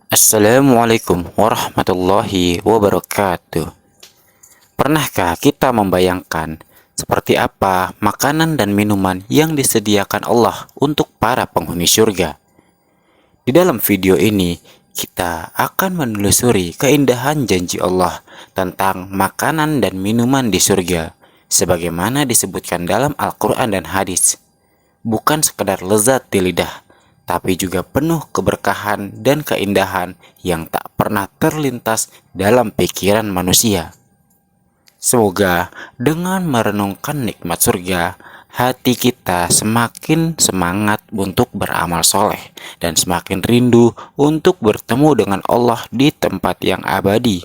Assalamualaikum warahmatullahi wabarakatuh. Pernahkah kita membayangkan seperti apa makanan dan minuman yang disediakan Allah untuk para penghuni surga? Di dalam video ini, kita akan menelusuri keindahan janji Allah tentang makanan dan minuman di surga, sebagaimana disebutkan dalam Al-Quran dan hadis. Bukan sekedar lezat di lidah, tapi juga penuh keberkahan dan keindahan yang tak pernah terlintas dalam pikiran manusia. Semoga dengan merenungkan nikmat surga, hati kita semakin semangat untuk beramal soleh dan semakin rindu untuk bertemu dengan Allah di tempat yang abadi.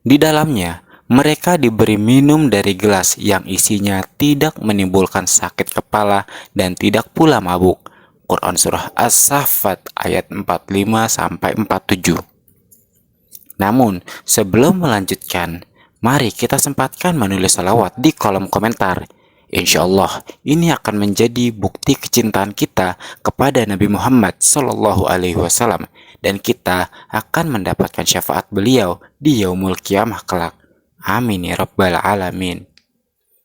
Di dalamnya, mereka diberi minum dari gelas yang isinya tidak menimbulkan sakit kepala dan tidak pula mabuk. Quran Surah As-Saffat ayat 45-47. Namun, sebelum melanjutkan, mari kita sempatkan menulis salawat di kolom komentar. Insya Allah, ini akan menjadi bukti kecintaan kita kepada Nabi Muhammad SAW, dan kita akan mendapatkan syafaat beliau di yaumul kiamah kelak. Amin ya rabbal alamin.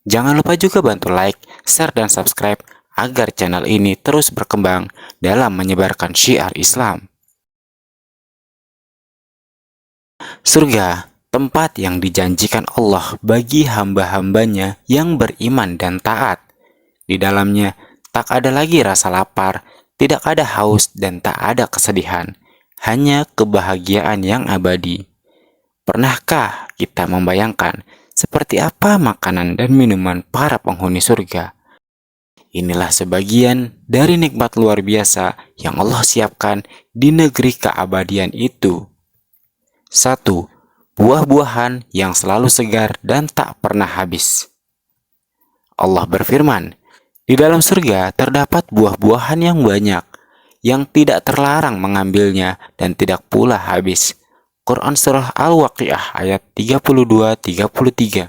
Jangan lupa juga bantu like, share, dan subscribe agar channel ini terus berkembang dalam menyebarkan syiar Islam. Surga, tempat yang dijanjikan Allah bagi hamba-hambanya yang beriman dan taat. Di dalamnya tak ada lagi rasa lapar, tidak ada haus, dan tak ada kesedihan. Hanya kebahagiaan yang abadi. Pernahkah kita membayangkan seperti apa makanan dan minuman para penghuni surga? Inilah sebagian dari nikmat luar biasa yang Allah siapkan di negeri keabadian itu. 1. Buah-buahan yang selalu segar dan tak pernah habis. Allah berfirman, di dalam surga terdapat buah-buahan yang banyak, yang tidak terlarang mengambilnya dan tidak pula habis. Quran Surah Al-Waqiah ayat 32-33.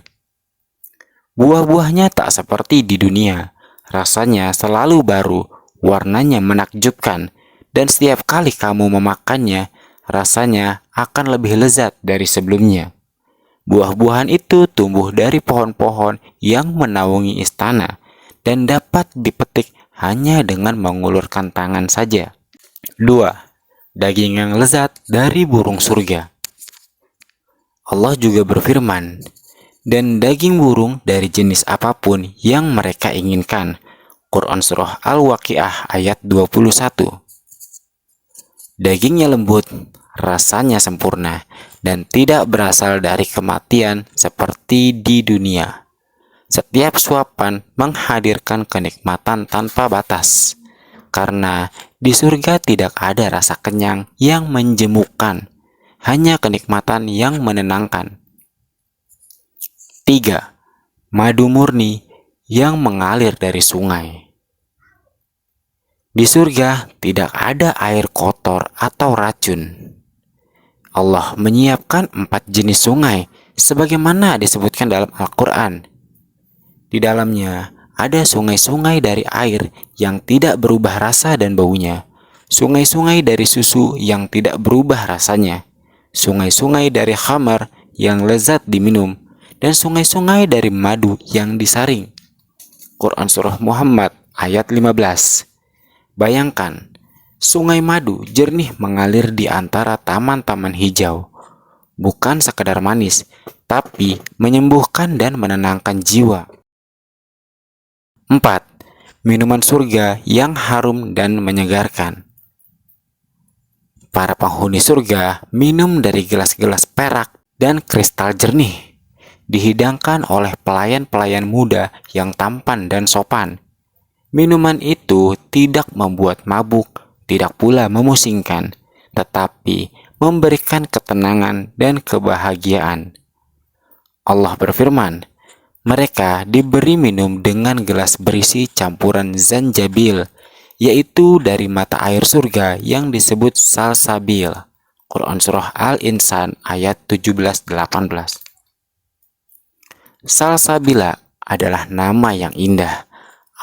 Buah-buahnya tak seperti di dunia, rasanya selalu baru, warnanya menakjubkan, dan setiap kali kamu memakannya, rasanya akan lebih lezat dari sebelumnya. Buah-buahan itu tumbuh dari pohon-pohon yang menaungi istana, dan dapat dipetik hanya dengan mengulurkan tangan saja. 2. Daging yang lezat dari burung surga. Allah juga berfirman, dan daging burung dari jenis apapun yang mereka inginkan. Quran Surah Al-Waqiah ayat 21. Dagingnya lembut, rasanya sempurna, dan tidak berasal dari kematian seperti di dunia. Setiap suapan menghadirkan kenikmatan tanpa batas. Karena di surga tidak ada rasa kenyang yang menjemukkan, hanya kenikmatan yang menenangkan. 3. Madu murni yang mengalir dari sungai. Di surga tidak ada air kotor atau racun. Allah menyiapkan 4 jenis sungai sebagaimana disebutkan dalam Al-Quran. Di dalamnya ada sungai-sungai dari air yang tidak berubah rasa dan baunya, sungai-sungai dari susu yang tidak berubah rasanya, sungai-sungai dari khamar yang lezat diminum, dan sungai-sungai dari madu yang disaring. Quran Surah Muhammad ayat 15. Bayangkan, sungai madu jernih mengalir di antara taman-taman hijau. Bukan sekadar manis, tapi menyembuhkan dan menenangkan jiwa. 4. Minuman surga yang harum dan menyegarkan. Para penghuni surga minum dari gelas-gelas perak dan kristal jernih, dihidangkan oleh pelayan-pelayan muda yang tampan dan sopan. Minuman itu tidak membuat mabuk, tidak pula memusingkan, tetapi memberikan ketenangan dan kebahagiaan. Allah berfirman, mereka diberi minum dengan gelas berisi campuran zanjabil, yaitu dari mata air surga yang disebut salsabil. Quran Surah Al-Insan ayat 17-18. Salsabila adalah nama yang indah.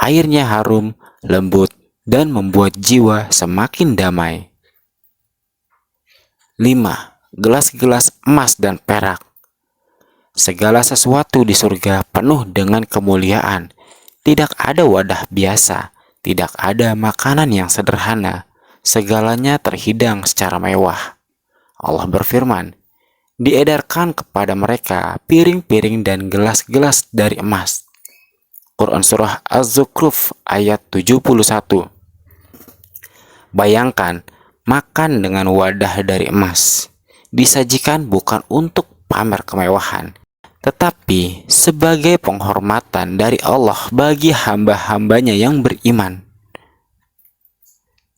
Airnya harum, lembut, dan membuat jiwa semakin damai. 5. Gelas-gelas emas dan perak. Segala sesuatu di surga penuh dengan kemuliaan. Tidak ada wadah biasa, tidak ada makanan yang sederhana. Segalanya terhidang secara mewah. Allah berfirman, diedarkan kepada mereka piring-piring dan gelas-gelas dari emas. Quran Surah Az-Zukhruf ayat 71. Bayangkan, makan dengan wadah dari emas. Disajikan bukan untuk pamer kemewahan, tetapi sebagai penghormatan dari Allah bagi hamba-hambanya yang beriman.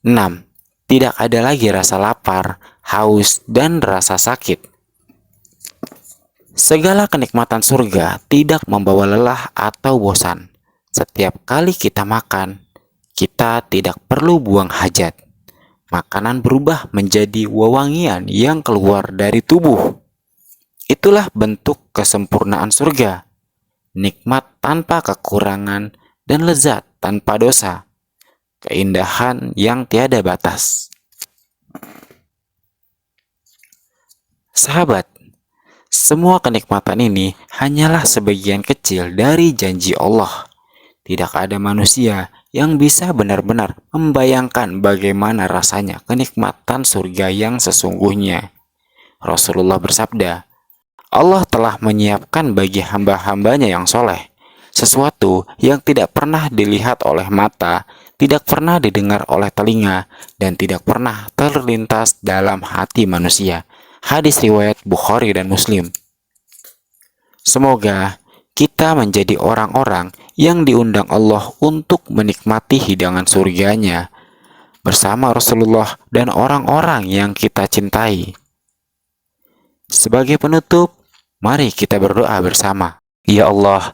6. Tidak ada lagi rasa lapar, haus, dan rasa sakit. Segala kenikmatan surga tidak membawa lelah atau bosan. Setiap kali kita makan, kita tidak perlu buang hajat. Makanan berubah menjadi wewangian yang keluar dari tubuh. Itulah bentuk kesempurnaan surga. Nikmat tanpa kekurangan dan lezat tanpa dosa. Keindahan yang tiada batas. Sahabat, semua kenikmatan ini hanyalah sebagian kecil dari janji Allah. Tidak ada manusia yang bisa benar-benar membayangkan bagaimana rasanya kenikmatan surga yang sesungguhnya. Rasulullah bersabda, Allah telah menyiapkan bagi hamba-hambanya yang soleh sesuatu yang tidak pernah dilihat oleh mata, tidak pernah didengar oleh telinga, dan tidak pernah terlintas dalam hati manusia. Hadis riwayat Bukhari dan Muslim. Semoga kita menjadi orang-orang yang diundang Allah untuk menikmati hidangan surganya bersama Rasulullah dan orang-orang yang kita cintai. Sebagai penutup, mari kita berdoa bersama. Ya Allah,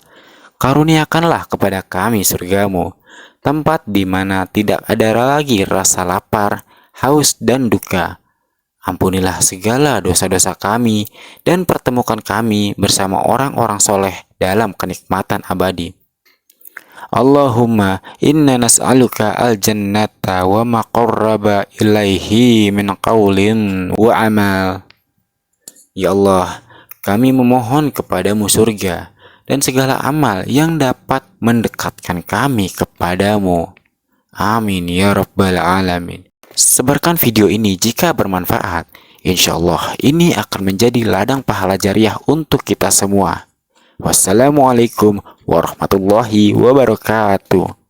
karuniakanlah kepada kami surgamu, tempat di mana tidak ada lagi rasa lapar, haus, dan duka. Ampunilah segala dosa-dosa kami dan pertemukan kami bersama orang-orang soleh dalam kenikmatan abadi. Allahumma inna nas'aluka al-jannata wa ma qarraba ilaihi min qawlin wa amal. Ya Allah, kami memohon kepadamu surga dan segala amal yang dapat mendekatkan kami kepadamu. Amin ya rabbal alamin. Sebarkan video ini jika bermanfaat. Insya Allah ini akan menjadi ladang pahala jariah untuk kita semua. Wassalamualaikum warahmatullahi wabarakatuh.